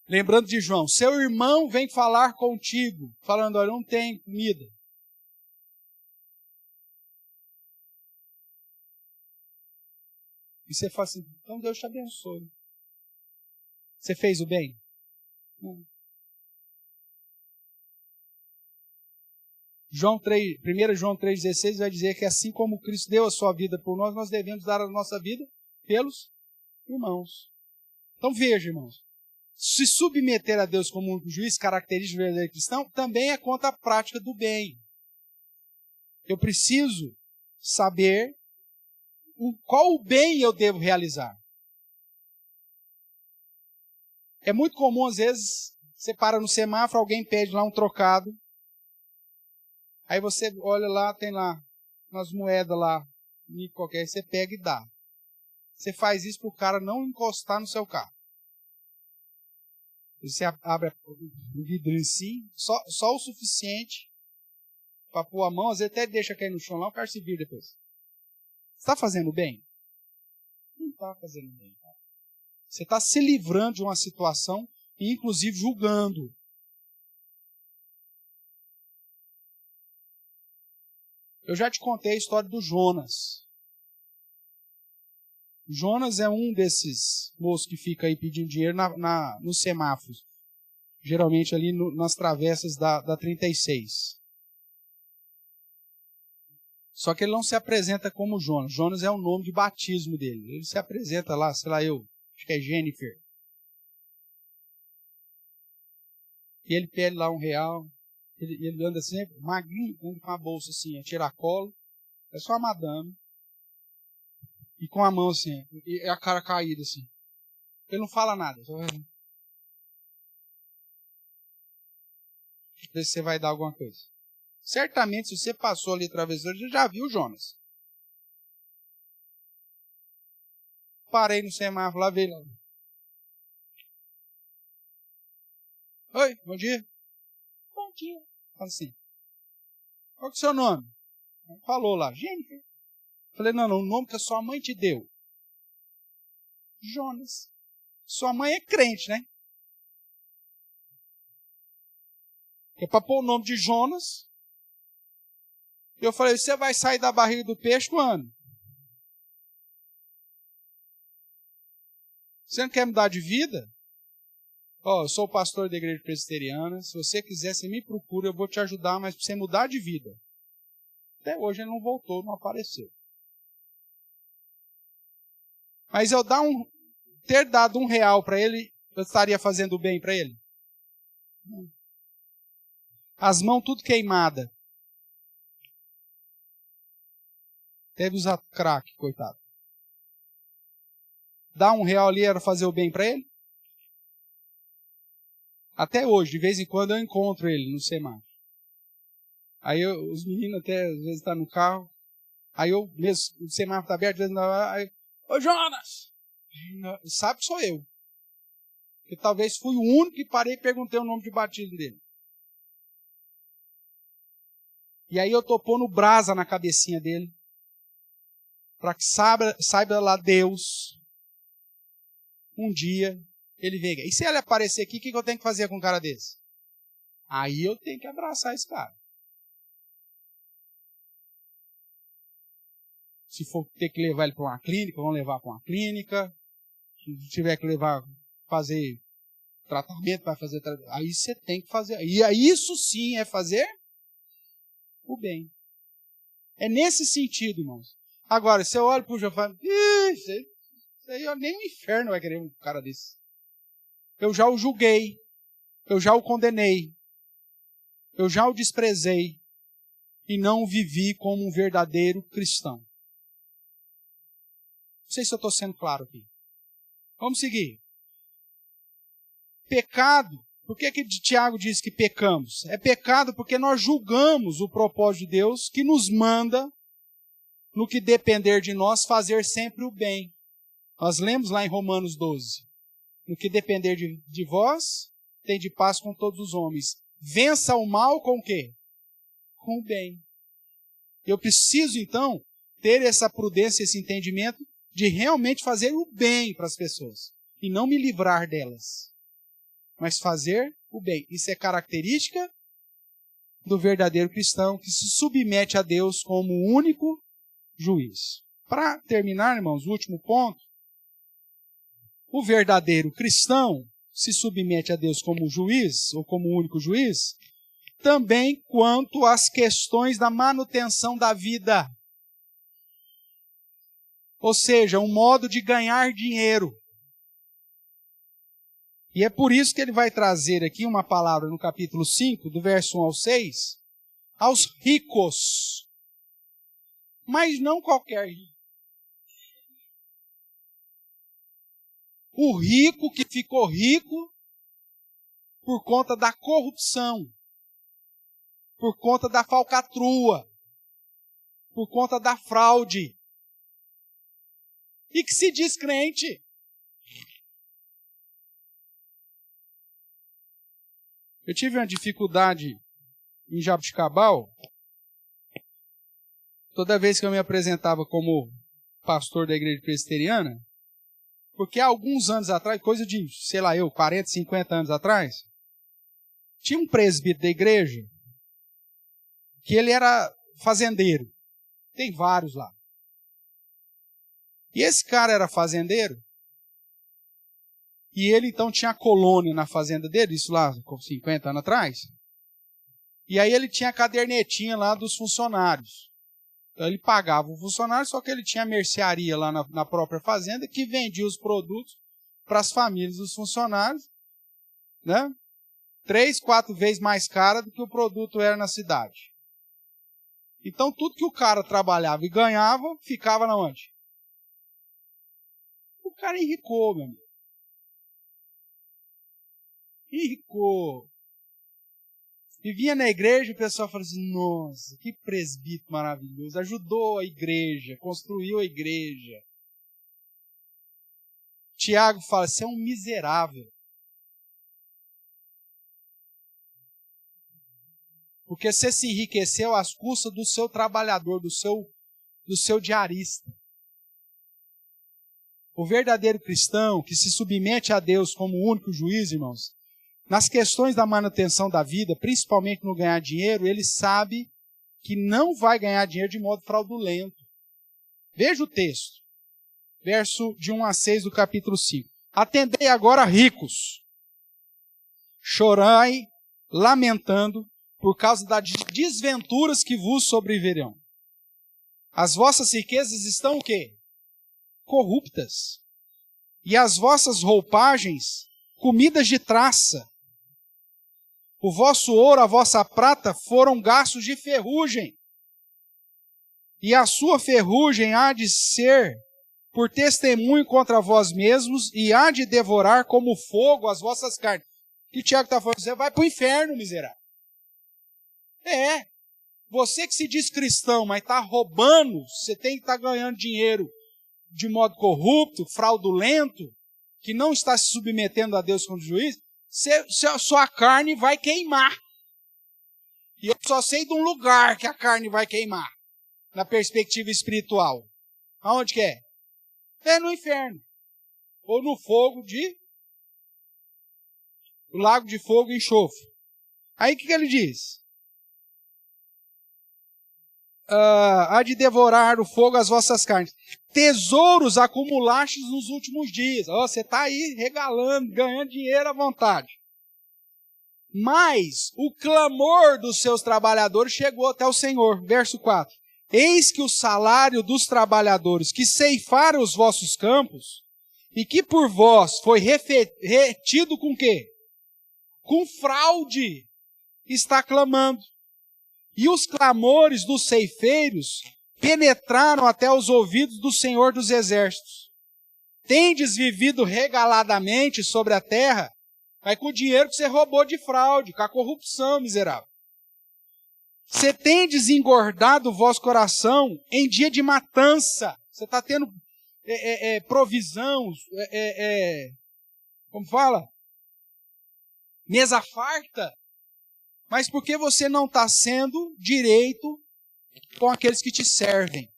Lembrando de João, seu irmão vem falar contigo, falando, olha, não tem comida. E você fala assim, então Deus te abençoe. Você fez o bem? Não. 1 João 3,16 vai dizer que assim como Cristo deu a sua vida por nós, nós devemos dar a nossa vida pelos irmãos. Então veja, irmãos, se submeter a Deus como único juiz, característica do verdadeiro cristão, também é contra a prática do bem. Eu preciso saber qual o bem eu devo realizar. É muito comum, às vezes, você para no semáforo, alguém pede lá um trocado, aí você olha lá, tem lá umas moedas lá, qualquer, você pega e dá. Você faz isso para o cara não encostar no seu carro. Você abre o vidro em si, só o suficiente para pôr a mão, às vezes até deixa cair no chão lá, o cara se vira depois. Você está fazendo bem? Não está fazendo bem. Você está se livrando de uma situação e, inclusive, julgando. Eu já te contei a história do Jonas. Jonas é um desses moços que fica aí pedindo dinheiro nos semáforos. Geralmente ali nas travessas da 36. Só que ele não se apresenta como Jonas. Jonas é o nome de batismo dele. Ele se apresenta lá, sei lá, acho que é Jennifer. E ele pede lá R$1. Ele anda sempre magrinho, anda com a bolsa assim, a tiracolo. É só uma madame. E com a mão assim, e a cara caída assim. Ele não fala nada. Só... Ver se você vai dar alguma coisa. Certamente, se você passou ali atravessando, você já viu o Jonas. Parei no semáforo, lá veio lá. Oi, bom dia. Bom dia. Fala assim. Qual que é o seu nome? Falou lá, Jennifer. Falei, não, o nome que a sua mãe te deu. Jonas. Sua mãe é crente, né? É para pôr o nome de Jonas. Eu falei, você vai sair da barriga do peixe quando? Você não quer mudar de vida? Ó, eu sou o pastor da igreja presbiteriana. Se você quiser, você me procura, eu vou te ajudar, mas para você mudar de vida. Até hoje ele não voltou, não apareceu. Mas eu ter dado R$1 para ele, eu estaria fazendo bem para ele? As mãos tudo queimadas. Deve usar crack, coitado. Dar R$1 ali era fazer o bem para ele? Até hoje, de vez em quando eu encontro ele no semáforo. Aí os meninos até às vezes estão no carro. Aí eu mesmo, o semáforo está aberto, às vezes aí, ô Jonas! Sabe que sou eu. Eu talvez fui o único que parei e perguntei o nome de batismo dele. E aí eu tô pondo brasa na cabecinha dele. Para que saiba lá Deus. Um dia ele venha. E se ele aparecer aqui, o que eu tenho que fazer com um cara desse? Aí eu tenho que abraçar esse cara. Se for ter que levar ele para uma clínica, vamos levar para uma clínica. Se tiver que levar, fazer tratamento, vai fazer tratamento. Aí você tem que fazer. E isso sim é fazer o bem. É nesse sentido, irmãos. Agora, se eu olho para o João e falo, isso aí nem o inferno vai querer um cara desse. Eu já o julguei. Eu já o condenei. Eu já o desprezei. E não o vivi como um verdadeiro cristão. Não sei se eu estou sendo claro aqui. Vamos seguir. Pecado. Por que Tiago diz que pecamos? É pecado porque nós julgamos o propósito de Deus que nos manda, no que depender de nós, fazer sempre o bem. Nós lemos lá em Romanos 12. No que depender de vós, tem de paz com todos os homens. Vença o mal com o quê? Com o bem. Eu preciso, então, ter essa prudência, esse entendimento de realmente fazer o bem para as pessoas. E não me livrar delas. Mas fazer o bem. Isso é característica do verdadeiro cristão que se submete a Deus como o único juiz. Para terminar, irmãos, o último ponto. O verdadeiro cristão se submete a Deus como juiz, ou como único juiz, também quanto às questões da manutenção da vida. Ou seja, um modo de ganhar dinheiro. E é por isso que ele vai trazer aqui uma palavra no capítulo 5, do verso 1 ao 6, aos ricos. Mas não qualquer rico. O rico que ficou rico por conta da corrupção, por conta da falcatrua, por conta da fraude. E que se diz crente. Eu tive uma dificuldade em Jabuticabal, toda vez que eu me apresentava como pastor da igreja presbiteriana, porque há alguns anos atrás, coisa de, 40, 50 anos atrás, tinha um presbítero da igreja que ele era fazendeiro. Tem vários lá. E esse cara era fazendeiro, e ele então tinha a colônia na fazenda dele, isso lá com 50 anos atrás. E aí ele tinha a cadernetinha lá dos funcionários. Então ele pagava o funcionário, só que ele tinha a mercearia lá na própria fazenda, que vendia os produtos para as famílias dos funcionários, né? 3, 4 vezes mais cara do que o produto era na cidade. Então tudo que o cara trabalhava e ganhava, ficava na onde? O cara enricou, meu amigo. Enricou. E vinha na igreja e o pessoal falava assim, nossa, que presbítero maravilhoso, ajudou a igreja, construiu a igreja. Tiago fala, você é um miserável. Porque você se enriqueceu às custas do seu trabalhador, do seu diarista. O verdadeiro cristão que se submete a Deus como único juiz, irmãos, nas questões da manutenção da vida, principalmente no ganhar dinheiro, ele sabe que não vai ganhar dinheiro de modo fraudulento. Veja o texto, verso de 1 a 6 do capítulo 5. Atendei agora, ricos, chorai, lamentando, por causa das desventuras que vos sobrevirão. As vossas riquezas estão o quê? Corruptas. E as vossas roupagens, comidas de traça. O vosso ouro, a vossa prata foram gastos de ferrugem. E a sua ferrugem há de ser por testemunho contra vós mesmos e há de devorar como fogo as vossas carnes. O que o Tiago está falando? Você vai para o inferno, miserável. Você que se diz cristão, mas está roubando, você tem que estar ganhando dinheiro de modo corrupto, fraudulento, que não está se submetendo a Deus como juiz, sua carne vai queimar. E eu só sei de um lugar que a carne vai queimar, na perspectiva espiritual. Aonde que é? É no inferno. Ou no fogo o lago de fogo e enxofre. Aí o que ele diz? Há de devorar o fogo as vossas carnes. Tesouros acumulastes nos últimos dias. Você está aí regalando, ganhando dinheiro à vontade. Mas o clamor dos seus trabalhadores chegou até o Senhor. Verso 4. Eis que o salário dos trabalhadores que ceifaram os vossos campos e que por vós foi retido com quê? Com fraude, está clamando. E os clamores dos ceifeiros penetraram até os ouvidos do Senhor dos Exércitos. Tendes vivido regaladamente sobre a terra, mas com o dinheiro que você roubou de fraude, com a corrupção, miserável. Você tendes engordado o vosso coração em dia de matança. Você está tendo provisão, como fala? Mesa farta. Mas por que você não está sendo direito com aqueles que te servem?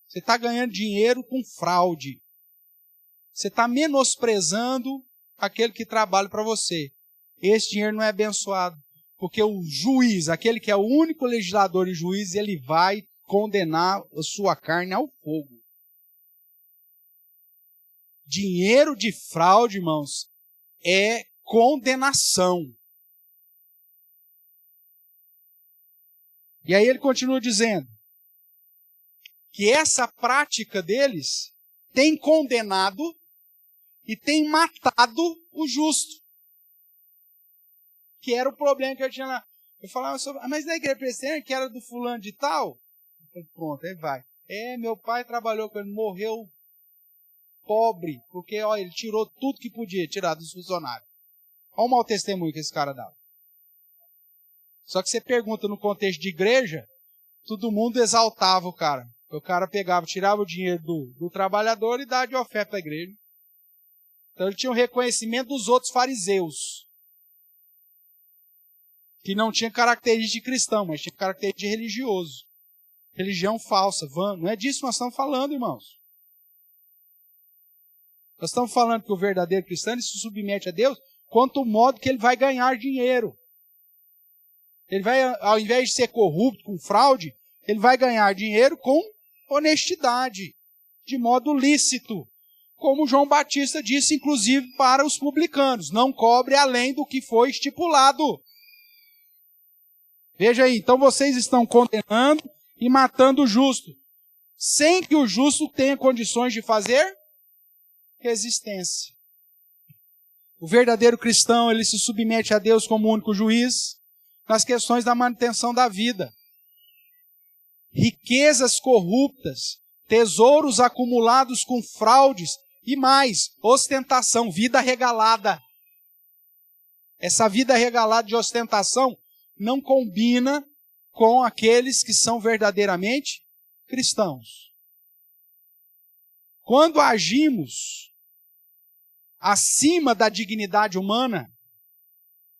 Você está ganhando dinheiro com fraude. Você está menosprezando aquele que trabalha para você. Esse dinheiro não é abençoado. Porque o juiz, aquele que é o único legislador e juiz, ele vai condenar a sua carne ao fogo. Dinheiro de fraude, irmãos, é condenação. E aí ele continua dizendo que essa prática deles tem condenado e tem matado o justo. Que era o problema que eu tinha lá. Eu falava sobre, mas na igreja presbiteriana que era do fulano de tal? Pronto, aí vai. Meu pai trabalhou com ele, morreu pobre, porque ele tirou tudo que podia tirar dos funcionários. Olha o mau testemunho que esse cara dava. Só que você pergunta no contexto de igreja, todo mundo exaltava o cara. O cara pegava, tirava o dinheiro do trabalhador e dava de oferta para a igreja. Então ele tinha o reconhecimento dos outros fariseus, que não tinha característica de cristão, mas tinha característica de religioso. religião falsa, vã. Não é disso que nós estamos falando, irmãos. Nós estamos falando que o verdadeiro cristão ele se submete a Deus quanto o modo que ele vai ganhar dinheiro. Ele vai, ao invés de ser corrupto, com fraude, ele vai ganhar dinheiro com honestidade, de modo lícito. Como João Batista disse, inclusive, para os publicanos, não cobre além do que foi estipulado. Veja aí, então vocês estão condenando e matando o justo, sem que o justo tenha condições de fazer resistência. O verdadeiro cristão, ele se submete a Deus como único juiz nas questões da manutenção da vida. Riquezas corruptas, tesouros acumulados com fraudes e mais, ostentação, vida regalada. Essa vida regalada de ostentação não combina com aqueles que são verdadeiramente cristãos. Quando agimos acima da dignidade humana,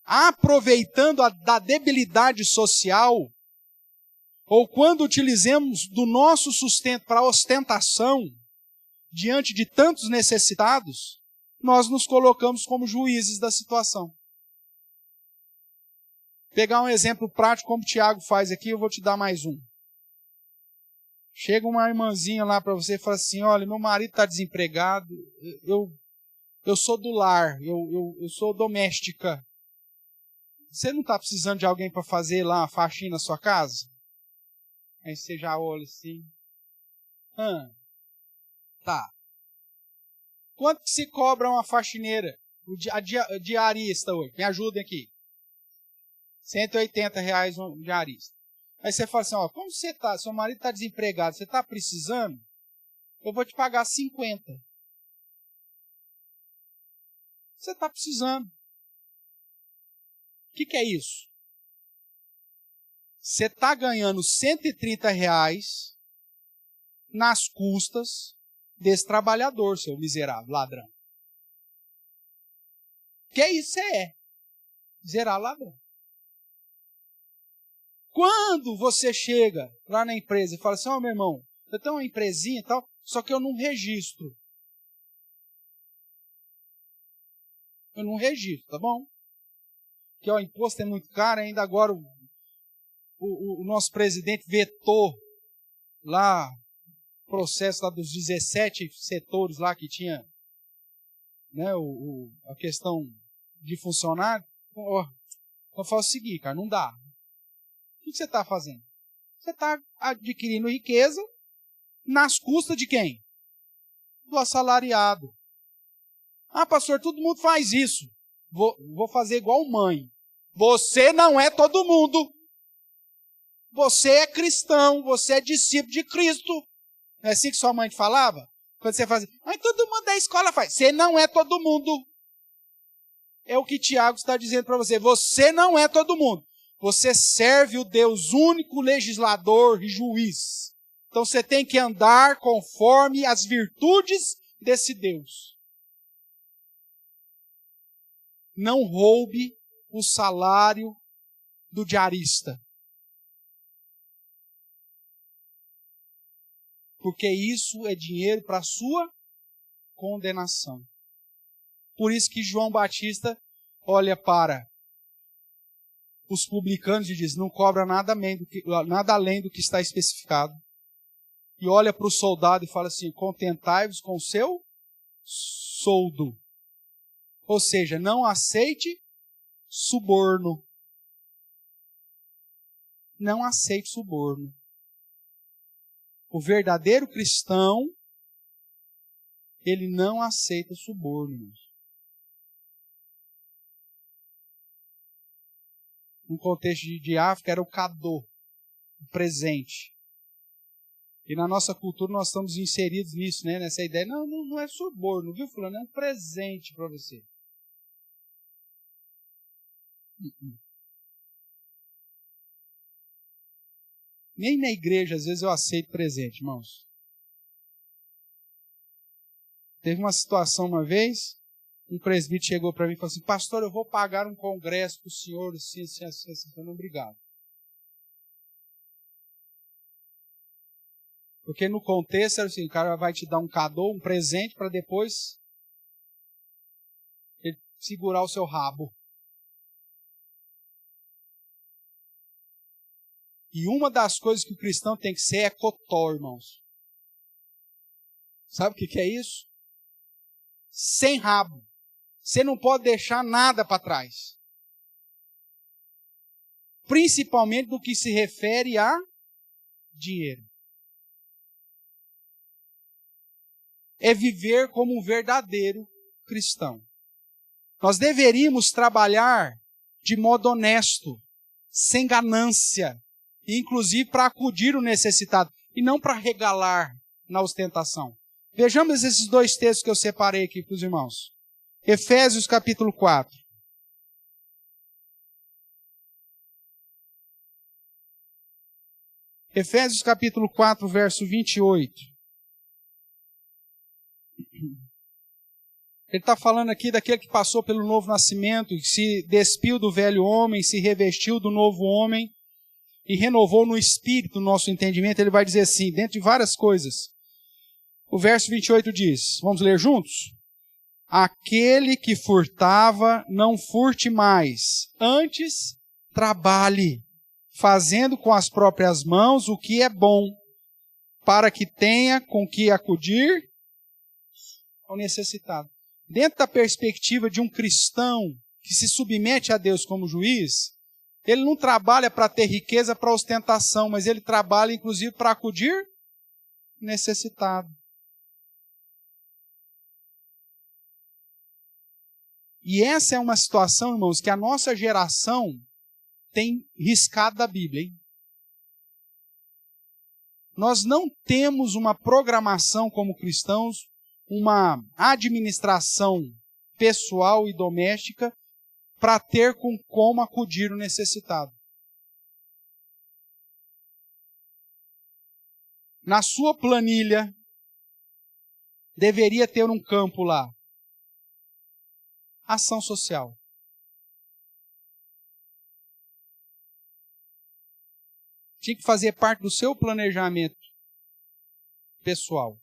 aproveitando da debilidade social, ou quando utilizamos do nosso sustento para ostentação, diante de tantos necessitados, nós nos colocamos como juízes da situação. Pegar um exemplo prático, como o Tiago faz aqui, eu vou te dar mais um. Chega uma irmãzinha lá para você e fala assim, olha, meu marido está desempregado, eu sou do lar, eu sou doméstica. Você não está precisando de alguém para fazer lá uma faxina na sua casa? Aí você já olha assim. Tá. Quanto que se cobra uma faxineira? A diarista hoje? Me ajudem aqui. R$180 um diarista. Aí você fala assim, ó, como você tá? Seu marido está desempregado, você está precisando? Eu vou te pagar 50. Você está precisando. O que é isso? Você está ganhando R$130 nas custas desse trabalhador, seu miserável ladrão. Que é isso? Você é miserável ladrão. Quando você chega lá na empresa e fala assim, ó, meu irmão, eu tenho uma empresinha e tal, só que eu não registro. Eu não registro, tá bom? Porque o imposto é muito caro, ainda agora o nosso presidente vetou lá o processo lá dos 17 setores lá que tinha, né, a questão de funcionário. Eu falo o seguinte, cara, não dá. O que você está fazendo? Você está adquirindo riqueza nas custas de quem? Do assalariado. Ah, pastor, todo mundo faz isso. Vou fazer igual mãe. Você não é todo mundo. Você é cristão, você é discípulo de Cristo. Não é assim que sua mãe te falava? Quando você fazia, mas todo mundo da escola faz. Você não é todo mundo. É o que Tiago está dizendo para você. Você não é todo mundo. Você serve o Deus único, legislador e juiz. Então você tem que andar conforme as virtudes desse Deus. Não roube o salário do diarista. Porque isso é dinheiro para a sua condenação. Por isso que João Batista olha para os publicanos e diz, não cobra nada além do que está especificado. E olha para o soldado e fala assim, contentai-vos com o seu soldo. Ou seja, não aceite suborno. Não aceite suborno. O verdadeiro cristão, ele não aceita suborno. No contexto de África, era o cadô, o presente. E na nossa cultura nós estamos inseridos nisso, né? Nessa ideia. Não é suborno, viu, fulano? É um presente para você. Nem na igreja, às vezes, eu aceito presente, irmãos. Teve uma situação uma vez, um presbítero chegou para mim e falou assim, pastor, eu vou pagar um congresso para o senhor, assim, obrigado. Porque no contexto era assim, o cara vai te dar um cadeau, um presente, para depois ele segurar o seu rabo. E uma das coisas que o cristão tem que ser é cotó, irmãos. Sabe o que é isso? Sem rabo. Você não pode deixar nada para trás. Principalmente no que se refere a dinheiro. É viver como um verdadeiro cristão. Nós deveríamos trabalhar de modo honesto, sem ganância, inclusive para acudir o necessitado, e não para regalar na ostentação. Vejamos esses dois textos que eu separei aqui para os irmãos. Efésios capítulo 4. Efésios capítulo 4, verso 28. Ele está falando aqui daquele que passou pelo novo nascimento, que se despiu do velho homem, se revestiu do novo homem e renovou no espírito o nosso entendimento. Ele vai dizer assim, dentro de várias coisas. O verso 28 diz, vamos ler juntos? Aquele que furtava, não furte mais, antes trabalhe, fazendo com as próprias mãos o que é bom, para que tenha com que acudir ao necessitado. Dentro da perspectiva de um cristão que se submete a Deus como juiz, ele não trabalha para ter riqueza, para ostentação, mas ele trabalha inclusive para acudir necessitado. E essa é uma situação, irmãos, que a nossa geração tem riscado da Bíblia, hein? Nós não temos uma programação como cristãos, uma administração pessoal e doméstica para ter com como acudir o necessitado. Na sua planilha, deveria ter um campo lá. Ação social. Tinha que fazer parte do seu planejamento pessoal.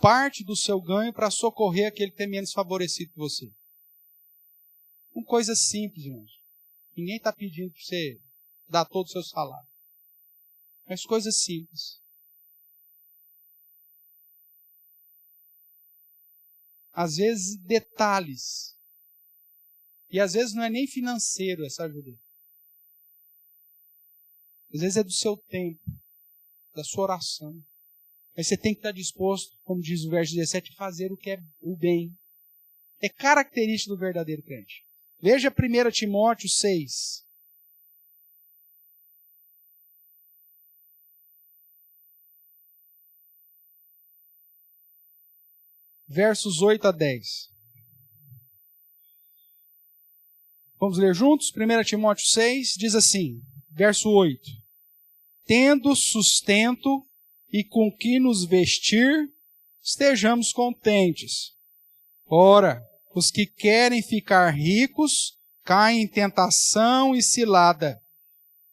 Parte do seu ganho para socorrer aquele que é menos favorecido que você. Uma coisa simples, irmãos. Ninguém está pedindo para você dar todo o seu salário. Mas coisas simples. Às vezes, detalhes. E às vezes não é nem financeiro essa ajuda. Às vezes é do seu tempo, da sua oração. Mas você tem que estar disposto, como diz o verso 17, a fazer o que é o bem. É característica do verdadeiro crente. Veja 1 Timóteo 6. Versos 8 a 10. Vamos ler juntos? 1 Timóteo 6 diz assim, verso 8. Tendo sustento e com que nos vestir, estejamos contentes. Ora, os que querem ficar ricos caem em tentação e cilada,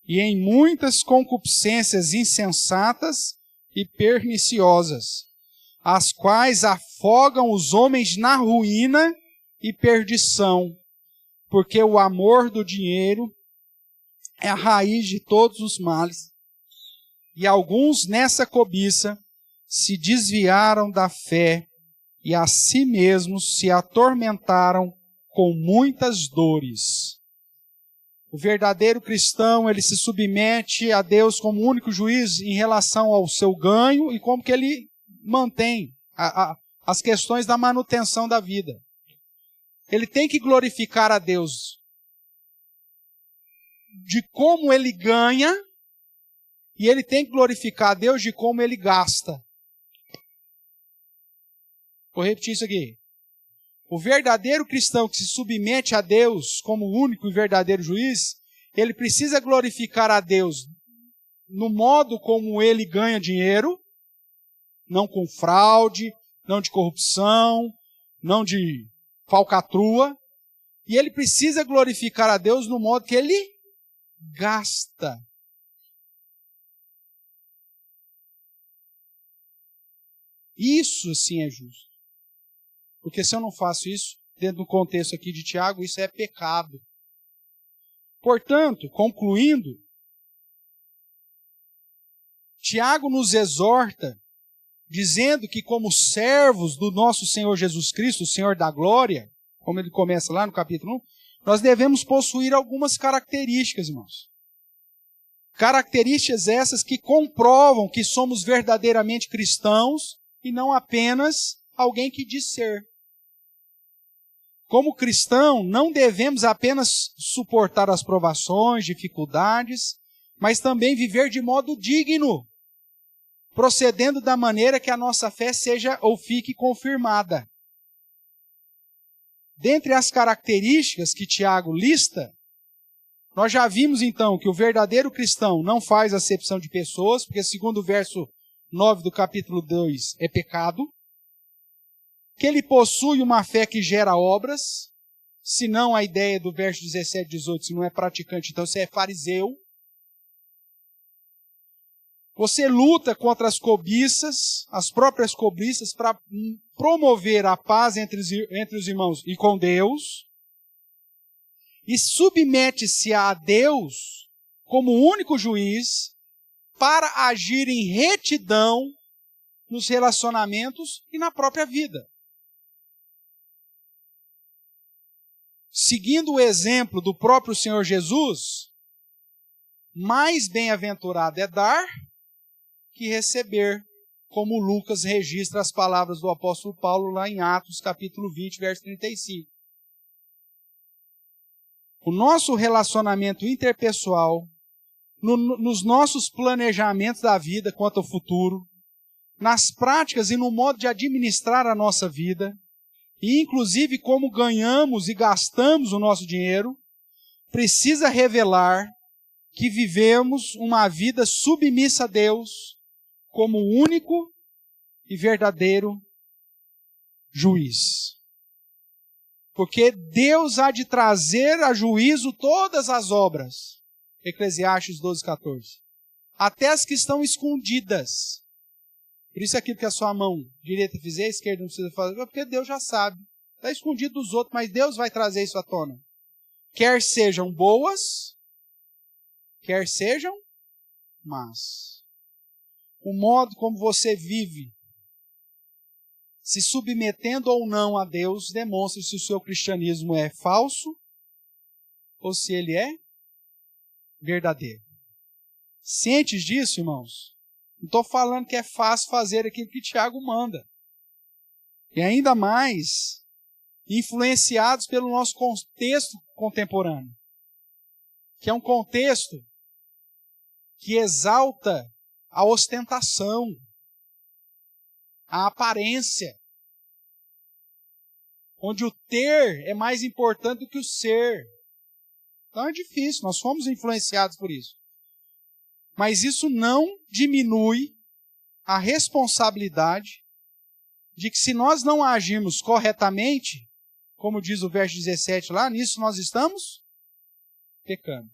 e em muitas concupiscências insensatas e perniciosas, as quais afogam os homens na ruína e perdição, porque o amor do dinheiro é a raiz de todos os males. E alguns nessa cobiça se desviaram da fé e a si mesmos se atormentaram com muitas dores. O verdadeiro cristão, ele se submete a Deus como único juiz em relação ao seu ganho e como que ele mantém as questões da manutenção da vida. Ele tem que glorificar a Deus de como ele ganha e ele tem que glorificar a Deus de como ele gasta. Vou repetir isso aqui. O verdadeiro cristão que se submete a Deus como único e verdadeiro juiz, ele precisa glorificar a Deus no modo como ele ganha dinheiro, não com fraude, não de corrupção, não de falcatrua, e ele precisa glorificar a Deus no modo que ele gasta. Isso sim é justo. Porque se eu não faço isso, dentro do contexto aqui de Tiago, isso é pecado. Portanto, concluindo, Tiago nos exorta, dizendo que como servos do nosso Senhor Jesus Cristo, o Senhor da glória, como ele começa lá no capítulo 1, nós devemos possuir algumas características, irmãos. Características essas que comprovam que somos verdadeiramente cristãos e não apenas alguém que diz ser. Como cristão, não devemos apenas suportar as provações, dificuldades, mas também viver de modo digno, procedendo da maneira que a nossa fé seja ou fique confirmada. Dentre as características que Tiago lista, nós já vimos então que o verdadeiro cristão não faz acepção de pessoas, porque segundo o verso 9 do capítulo 2 é pecado. Que ele possui uma fé que gera obras, se não a ideia do verso 17 e 18, se não é praticante, então você é fariseu. Você luta contra as cobiças, as próprias cobiças, para promover a paz entre os irmãos e com Deus. E submete-se a Deus como único juiz para agir em retidão nos relacionamentos e na própria vida. Seguindo o exemplo do próprio Senhor Jesus, mais bem-aventurado é dar que receber, como Lucas registra as palavras do apóstolo Paulo lá em Atos, capítulo 20, verso 35. O nosso relacionamento interpessoal, nos nossos planejamentos da vida quanto ao futuro, nas práticas e no modo de administrar a nossa vida, e inclusive como ganhamos e gastamos o nosso dinheiro, precisa revelar que vivemos uma vida submissa a Deus como único e verdadeiro juiz. Porque Deus há de trazer a juízo todas as obras. Eclesiastes 12:14. Até as que estão escondidas. Por isso aquilo que a sua mão direita fizer, a esquerda não precisa fazer, porque Deus já sabe. Está escondido dos outros, mas Deus vai trazer isso à tona. Quer sejam boas, quer sejam más. O modo como você vive, se submetendo ou não a Deus, demonstra se o seu cristianismo é falso ou se ele é verdadeiro. Cientes disso, irmãos? Não estou falando que é fácil fazer aquilo que Tiago manda. E ainda mais, influenciados pelo nosso contexto contemporâneo, que é um contexto que exalta a ostentação, a aparência, onde o ter é mais importante do que o ser. Então é difícil, nós fomos influenciados por isso. Mas isso não diminui a responsabilidade de que se nós não agirmos corretamente, como diz o verso 17 lá, nisso nós estamos pecando.